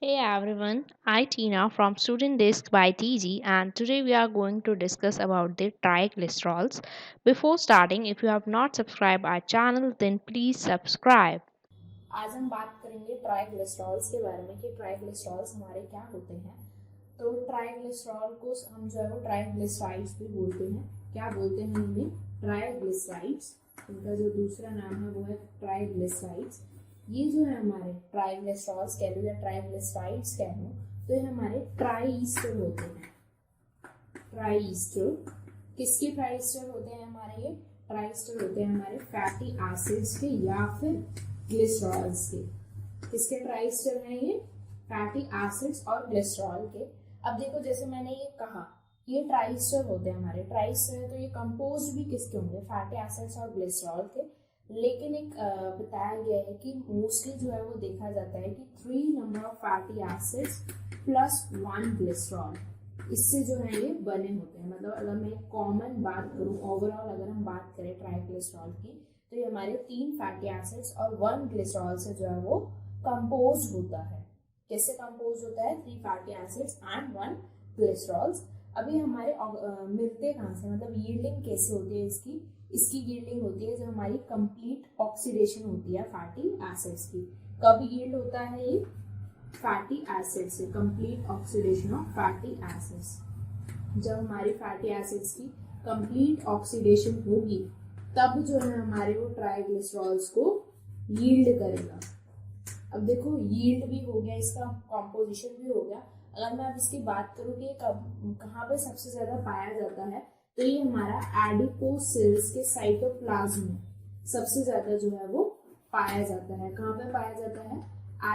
Hey everyone, I Tina from Student Desk by TG and today we are going to discuss about the triglycerols. Before starting, if you have not subscribed our channel then please subscribe. आज हम बात करेंगे ट्राइग्लिसरॉल्स के बारे में कि ट्राइग्लिसरॉल्स हमारे क्या होते हैं। तो ट्राइग्लिसरॉल को हम जो है वो ट्राइग्लिसराइड्स भी बोलते हैं। क्या बोलते हैं इन्हें? ट्राइग्लिसराइड्स। इनका जो दूसरा नाम है वो है ट्राइग्लिसराइड्स। ये जो है हमारे ट्राइग्लिसरॉल्स कह लो या ट्राइग्लिसराइड्स कह लो, तो ये हमारे ट्राइस्टर होते हैं। ट्राइस्टर किसके ट्राइस्टर होते हैं हमारे? ये ट्राइस्टर होते हैं हमारे फैटी एसिड्स के या फिर ग्लिसरॉल्स के। किसके ट्राइस्टर हैं ये? फैटी एसिड्स और ग्लिसरॉल के। अब देखो, जैसे मैंने ये कहा, ये ट्राइस्टर होते हैं हमारे। ट्राइस्टर है तो ये कंपोज भी किसके होंगे? फैटी एसिड्स और ग्लिसरॉल के। लेकिन एक बताया गया है कि मोस्टली जो है वो देखा जाता है कि 3 number of fatty acids plus 1 glycerol, इससे जो है ये बने होते हैं। मतलब अगर मैं कॉमन बात करूं, ओवरऑल अगर हम बात करें ट्राइग्लिसरॉल की, तो ये हमारे 3 फैटी एसिड्स और 1 ग्लिसरॉल से जो है वो कंपोज होता है। कैसे कंपोज होता है? 3 फैटी एसिड्स एंड 1 ग्लिसरॉल्स। अभी हमारे मिलते कहाँ से, मतलब यील्डिंग कैसे होती है इसकी? इसकी यील्डिंग होती है जब हमारी कंप्लीट ऑक्सीडेशन होती है फैटी एसिड्स की। कब यील्ड होता है ये? फैटी एसिड से। Complete oxidation of fatty acids. जब हमारी फैटी एसिड्स की कंप्लीट ऑक्सीडेशन होगी तब जो है हमारे वो ट्राइग्लिसरॉल्स को यील्ड करेगा। अब देखो, यील्ड भी हो गया, इसका कॉम्पोजिशन भी हो गया। अगर मैं अब इसकी बात करूँ कि कहाँ पे सबसे ज्यादा पाया जाता है, तो ये हमारा एडिपोस सेल्स के साइटोप्लाज्म में सबसे ज्यादा जो है वो पाया जाता है। कहाँ पे पाया जाता है?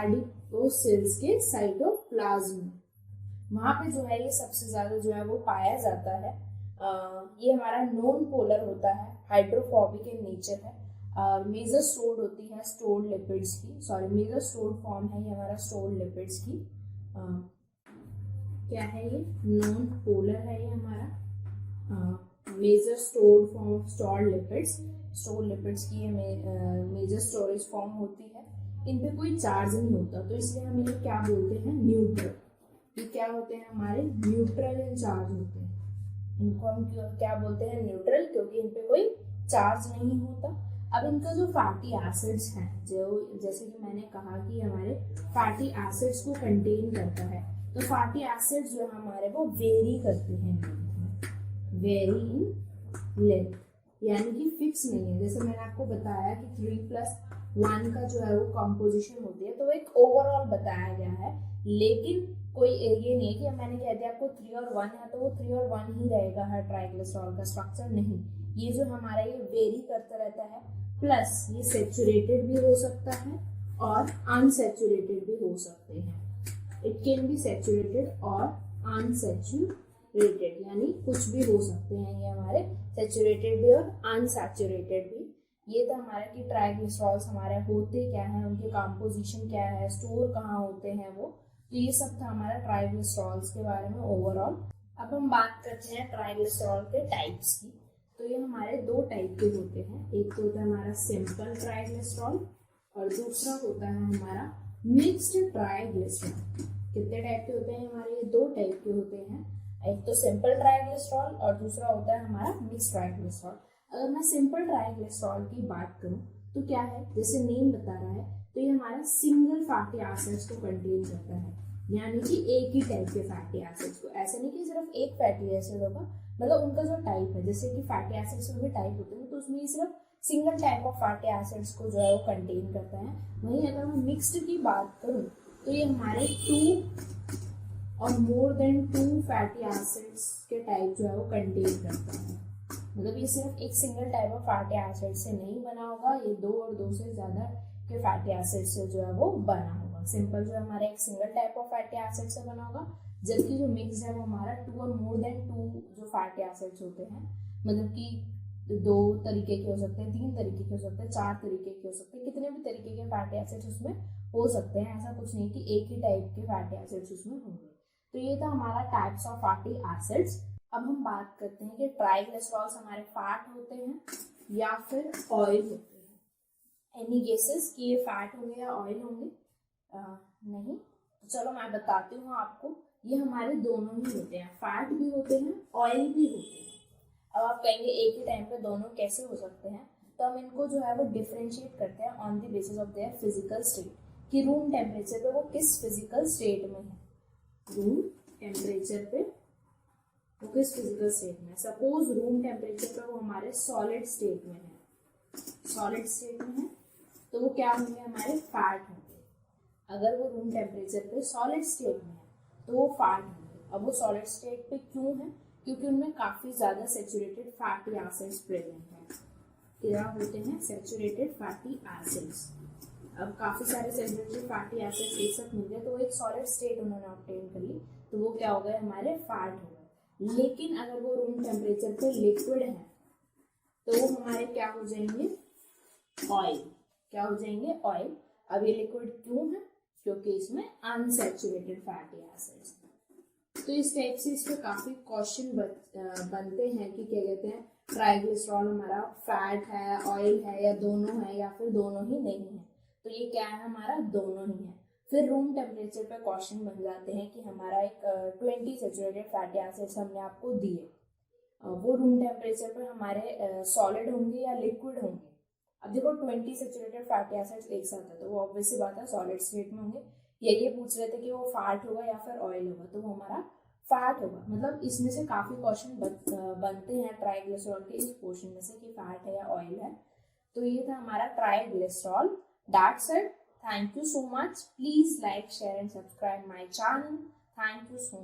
एडिपोस सेल्स के साइटोप्लाज्म में। वहां पे जो है ये सबसे ज्यादा जो है वो पाया जाता है। ये हमारा नॉन पोलर होता है, हाइड्रोफोबिक इन नेचर है। मेजर स्टोर्ड होती है स्टोर्ड लिपिड्स की, सॉरी मेजर स्टोर्ड फॉर्म है ये हमारा स्टोर्ड लिपिड्स की। क्या है ये? नॉन पोलर है ये हमारा major stored form stored lipids. Stored lipids की ये मेजर स्टोरेज फॉर्म होती है। इन पे कोई चार्ज नहीं होता, तो इसलिए हम इन्हें क्या बोलते हैं? न्यूट्रल। ये क्या होते हैं हमारे? न्यूट्रल इन चार्ज होते हैं। इनको हम क्या बोलते हैं? न्यूट्रल, क्योंकि इन पे कोई चार्ज नहीं होता। अब इनका जो फैटी एसिड्स हैं, जो जैसे कि मैंने कहा कि हमारे फैटी एसिड्स को कंटेन करता है, तो फैटी एसिड्स जो हमारे वो वेरी करते हैं लेंथ में। वेरी इन लेंथ, यानी कि फिक्स नहीं है। जैसे मैंने आपको बताया कि 3+1 का जो है वो कंपोजिशन होती है, तो एक ओवरऑल बताया गया है। लेकिन कोई ये नहीं है कि मैंने कह दिया आपको 3 और 1 है तो वो 3 और 1 ही रहेगा हर ट्राइग्लिसरॉल का स्ट्रक्चर। नहीं, ये जो हमारा ये वेरी करता रहता है। प्लस ये सेचुरेटेड भी हो सकता है और अनसेचुरेटेड भी हो सकते हैं। इट कैन बी सेचुरेटेड और अनसेचुरेटेड, यानी कुछ भी हो सकते हैं ये हमारे, सेचुरेटेड भी और अनसेचुरेटेड भी। ये तो हमारे कि ट्राइग्लिसरॉल्स हमारे होते क्या है, उनके कंपोजिशन क्या है, स्टोर कहाँ होते हैं वो। तो ये सब था हमारा ट्राइग्लिसरॉल्स के बारे में ओवरऑल। अब हम बात करते हैं ट्राइग्लिसरॉल के टाइप्स की। तो ये हमारे 2 टाइप के होते हैं। एक तो होता है हमारा सिंपल ट्राइग्लिसरॉल और दूसरा होता है हमारा मिक्स्ड ट्राइग्लिसरॉल। कितने टाइप के होते हैं हमारे? ये 2 टाइप के होते हैं। एक तो सिंपल ट्राइग्लिसरॉल और दूसरा होता है हमारा मिक्स्ड ट्राइग्लिसरॉल। अगर मैं सिंपल ट्राइग्लिसरॉल की बात करूं तो क्या है, जैसे नेम बता रहा है, तो ये हमारा सिंगल फैटी एसिड्स को कंटेन करता है, यानी कि एक ही टाइप के फैटी एसिड्स को। ऐसे नहीं कि सिर्फ एक फैटी एसिड होगा, मतलब उनका जो टाइप है, जैसे कि फैटी एसिड्स में भी टाइप होते हैं, तो उसमें ये सिर्फ single type of fatty acids को जो है वो कंटेन करता है। वहीं अगर मैं मिक्स्ड की बात करूं तो ये हमारे 2 और मोर देन 2 फैटी एसिड्स के टाइप जो है वो कंटेन करता है। मतलब ये सिर्फ एक single type of fatty acid से नहीं बना होगा, ये 2 और 2 से ज्यादा के फैटी एसिड से जो है वो बना होगा। सिंपल जो है हमारा एक single type of fatty acid से बना होगा, जबकि जो मिक्स है वो हमारा 2 और मोर देन 2 जो फैटी एसिड्स होते हैं, मतलब कि 2 तरीके के हो सकते हैं, 3 तरीके के हो सकते हैं, 4 तरीके के हो सकते हैं, कितने भी तरीके के फैटी एसिड्स उसमें हो सकते हैं। ऐसा कुछ नहीं कि एक ही टाइप के फैटी एसिड्स उसमें होंगे। तो ये था हमारा टाइप्स ऑफ फैटी एसिड्स। अब हम बात करते हैं कि ट्राइग्लिसरॉल्स हमारे फैट होते हैं या फिर ऑयल होते हैं। एनी गेसेस कि ये फैट होंगे या ऑयल होंगे? नहीं। तो चलो मैं बताती हूँ आपको, ये हमारे दोनों ही होते हैं, फैट भी होते हैं, ऑयल भी होते हैं। अब आप कहेंगे एक ही टाइम पे दोनों कैसे हो सकते हैं, तो हम इनको जो है वो डिफरेंशिएट करते हैं on the basis of their physical state, कि रूम टेम्परेचर पे वो किस फिजिकल स्टेट में है। रूम टेम्परेचर पे वो किस फिजिकल स्टेट में है। सपोज रूम टेम्परेचर पे वो हमारे सॉलिड स्टेट में है, सॉलिड स्टेट में है, तो वो क्या होंगे, हमारे फैट होंगे। अगर वो रूम टेम्परेचर पे सॉलिड स्टेट में है तो वो फैट होंगे। अब वो सॉलिड स्टेट पे क्यों है, क्योंकि उनमें काफ़ी ज़्यादा सेचुरेटेड फैटी एसिड्स प्रेजेंट हैं। क्या होते हैं, सेचुरेटेड फैटी एसिड्स। अब काफ़ी सारे सेचुरेटेड फैटी एसिड्स एक साथ मिल गए तो एक सॉलिड स्टेट उन्होंने ऑब्टेन कर ली, तो वो क्या हो गए, हमारे फैट हो गए। लेकिन अगर वो रूम टेम्परेचर पे लिक्विड है तो वो हमारे क्या हो जाएंगे, ऑयल। क्या हो जाएंगे, ऑयल। अब ये लिक्विड क्यों है, क्योंकि इसमें अनसैचुरेटेड फैटी एसिड्स। तो इस टाइप से इस पे काफी क्वेश्चन बनते हैं कि क्या कहते हैं, ट्राइग्लिसरॉल हमारा फैट है, ऑयल है, या दोनों है, या फिर दोनों ही नहीं है। तो ये क्या है, हमारा दोनों ही है। फिर रूम टेम्परेचर पे क्वेश्चन बन जाते हैं कि हमारा एक 20 सेचुरेटेड फैटी एसिड्स हमने आपको दिए, वो रूम टेम्परेचर पे हमारे सॉलिड होंगे या लिक्विड होंगे। अब देखो 20 सेचुरेटेड फैटी एसिड्स एक साथ है तो वो ऑब्वियसली बात है सॉलिड स्टेट में होंगे। ये पूछ रहे थे कि वो फैट होगा या फिर ऑयल होगा, तो वो हमारा फैट होगा। मतलब इसमें से काफी क्वेश्चन बनते हैं ट्राइग्लिसरॉल के इस पोर्शन में से कि फैट है या ऑयल है। तो ये था हमारा triglycerol. That's it. Thank you so much. Please like share and subscribe my channel. Thank you so